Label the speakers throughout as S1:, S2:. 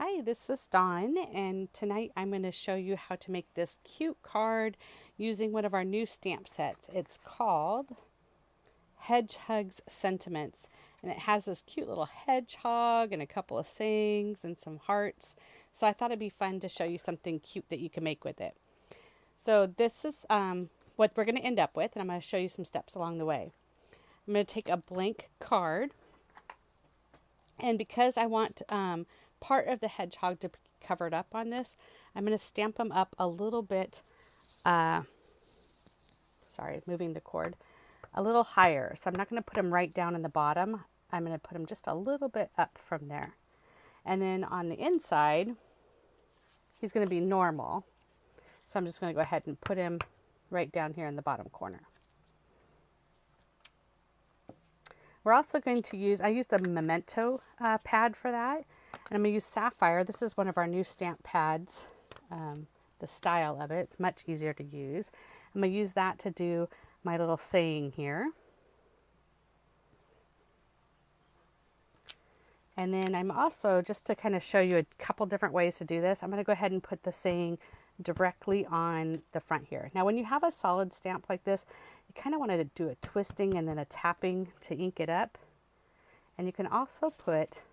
S1: Hi, this is Dawn, and tonight I'm going to show you how to make this cute card using one of our new stamp sets. It's called Hedge-Hugs Sentiments, and it has this cute little hedgehog and a couple of sayings and some hearts. So I thought it'd be fun to show you something cute that you can make with it. So this is what we're going to end up with, and I'm going to show you some steps along the way. I'm going to take a blank card, and because I want part of the hedgehog to be covered up on this, I'm going to stamp them up a little bit, moving the cord, a little higher. So I'm not going to put them right down in the bottom. I'm going to put them just a little bit up from there. And then on the inside, he's going to be normal. So I'm just going to go ahead and put him right down here in the bottom corner. We're also going to use, I use the Memento pad for that. And I'm going to use Saphire. This is one of our new stamp pads, the style of it. It's much easier to use. I'm going to use that to do my little saying here. And then I'm also, just to kind of show you a couple different ways to do this, I'm going to go ahead and put the saying directly on the front here. Now when you have a solid stamp like this, you kind of want to do a twisting and then a tapping to ink it up. And you can also put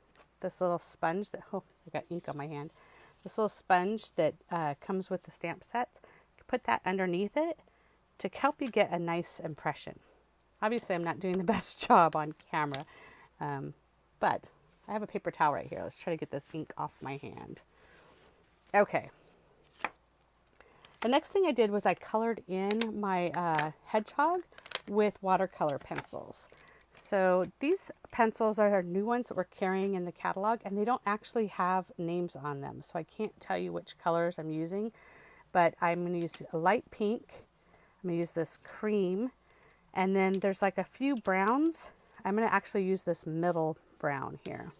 S1: this little sponge that, oh, I got ink on my hand. This little sponge that comes with the stamp set. Put that underneath it to help you get a nice impression. Obviously, I'm not doing the best job on camera, but I have a paper towel right here. Let's try to get this ink off my hand. Okay. The next thing I did was I colored in my hedgehog with watercolor pencils. So these pencils are new ones that we're carrying in the catalog, and they don't actually have names on them. So I can't tell you which colors I'm using, but I'm going to use a light pink. I'm going to use this cream, and then there's like a few browns. I'm going to actually use this middle brown here.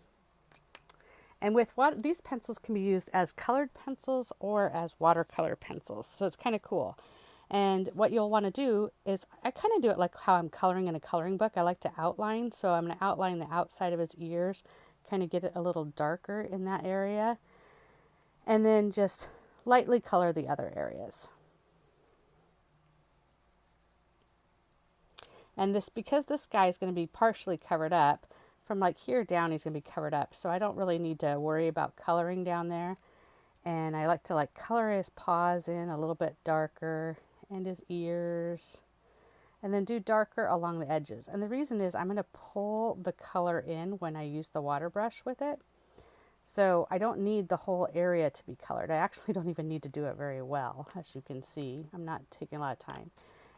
S1: And with what these pencils can be used as colored pencils or as watercolor pencils. So it's kind of cool. And what you'll want to do is, I kind of do it like how I'm coloring in a coloring book. I like to outline. So I'm going to outline the outside of his ears, kind of get it a little darker in that area. And then just lightly color the other areas. And this, because this guy is going to be partially covered up, from like here down he's going to be covered up. So I don't really need to worry about coloring down there. And I like to like color his paws in a little bit darker, and his ears, and then do darker along the edges. And the reason is I'm going to pull the color in when I use the water brush with it. So I don't need the whole area to be colored. I actually don't even need to do it very well, as you can see. I'm not taking a lot of time.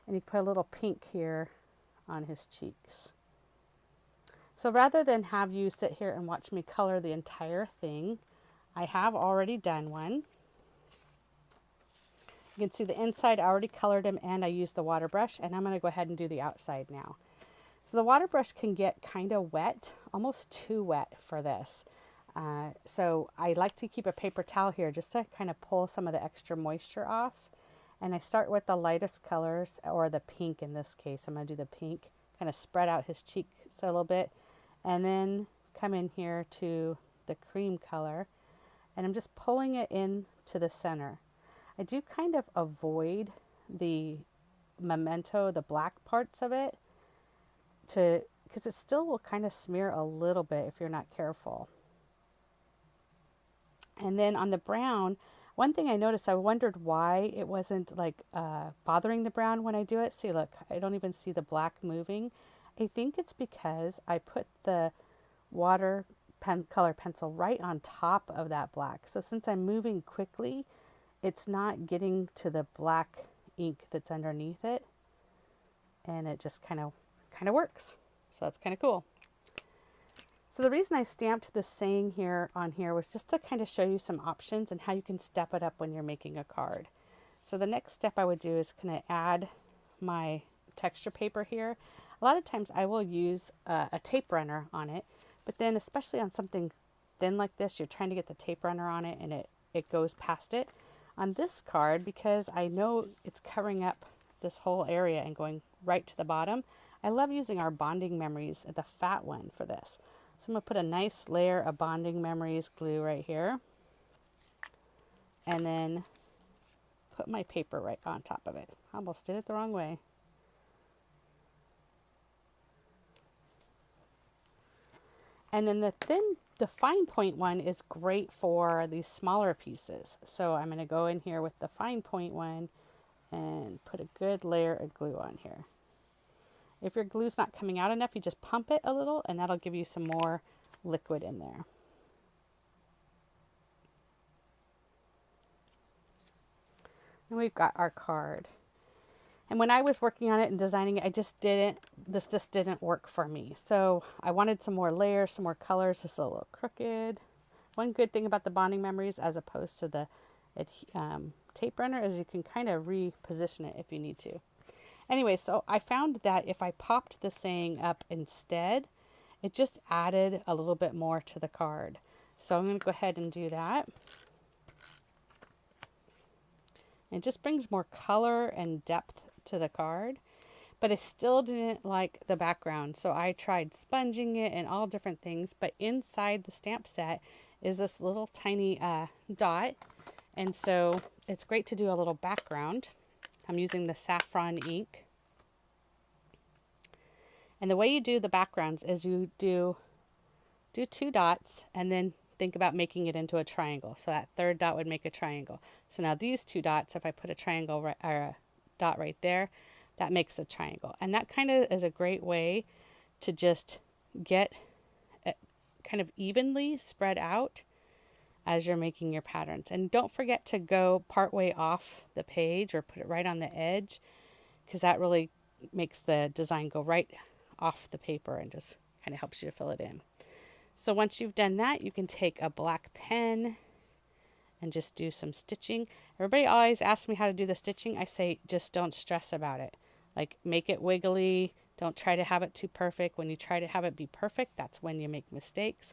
S1: And you put a little pink here on his cheeks. So rather than have you sit here and watch me color the entire thing, I have already done one. You can see the inside, I already colored him, and I used the water brush, and I'm going to go ahead and do the outside now. So the water brush can get kind of wet, almost too wet for this. So I like to keep a paper towel here just to kind of pull some of the extra moisture off. And I start with the lightest colors, or the pink in this case. I'm going to do the pink, kind of spread out his cheeks a little bit, and then come in here to the cream color, and I'm just pulling it into the center. I do kind of avoid the Memento, the black parts of it, because it still will kind of smear a little bit if you're not careful. And then on the brown, one thing I noticed, I wondered why it wasn't like bothering the brown when I do it. See, look, I don't even see the black moving. I think it's because I put the watercolor pencil right on top of that black. So since I'm moving quickly, it's not getting to the black ink that's underneath it, and it just kind of works. So that's kind of cool. So the reason I stamped this saying here on here was just to kind of show you some options and how you can step it up when you're making a card. So the next step I would do is kind of add my texture paper here. A lot of times I will use a tape runner on it, but then especially on something thin like this, you're trying to get the tape runner on it and it goes past it. On this card, because I know it's covering up this whole area and going right to the bottom, I love using our Bonding Memories, the fat one, for this. So I'm going to put a nice layer of Bonding Memories glue right here. and then put my paper right on top of it. I almost did it the wrong way. And then the fine point one is great for these smaller pieces. So I'm going to go in here with the fine point one and put a good layer of glue on here. If your glue's not coming out enough, you just pump it a little and that'll give you some more liquid in there. And we've got our card. And when I was working on it and designing it, this just didn't work for me. So I wanted some more layers, some more colors. This is a little crooked. One good thing about the bonding memories as opposed to the tape runner is you can kind of reposition it if you need to. Anyway, so I found that if I popped the saying up instead, it just added a little bit more to the card. So I'm going to go ahead and do that. It just brings more color and depth to the card, but I still didn't like the background. So I tried sponging it and all different things, but inside the stamp set is this little tiny dot. And so it's great to do a little background. I'm using the Saffron ink. And the way you do the backgrounds is you do 2 dots and then think about making it into a triangle. So that third dot would make a triangle. So now these 2 dots, if I put a triangle or a dot right there, that makes a triangle. And that kind of is a great way to just get it kind of evenly spread out as you're making your patterns. And don't forget to go partway off the page or put it right on the edge, because that really makes the design go right off the paper and just kind of helps you to fill it in. So once you've done that, you can take a black pen and just do some stitching. Everybody always asks me how to do the stitching. I say, just don't stress about it. Like, make it wiggly. Don't try to have it too perfect. When you try to have it be perfect, that's when you make mistakes.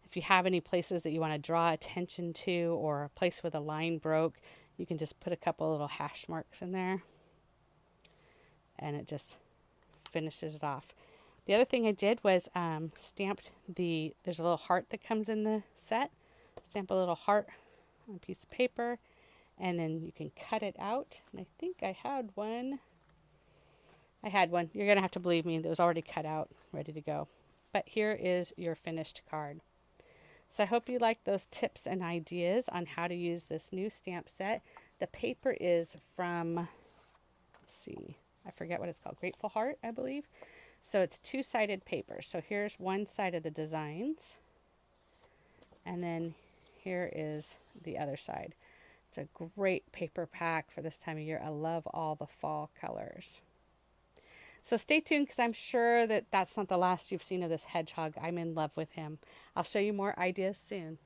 S1: If you have any places that you want to draw attention to or a place where the line broke, you can just put a couple little hash marks in there and it just finishes it off. The other thing I did was stamped there's a little heart that comes in the set. Stamp a little heart on a piece of paper and then you can cut it out. And I think I had one. You're going to have to believe me. It was already cut out, ready to go. But here is your finished card. So I hope you like those tips and ideas on how to use this new stamp set. The paper is from, let's see, I forget what it's called, Grateful Heart, I believe. So it's 2-sided paper. So here's one side of the designs. And then here is the other side. It's a great paper pack for this time of year. I love all the fall colors. So stay tuned because I'm sure that that's not the last you've seen of this hedgehog. I'm in love with him. I'll show you more ideas soon.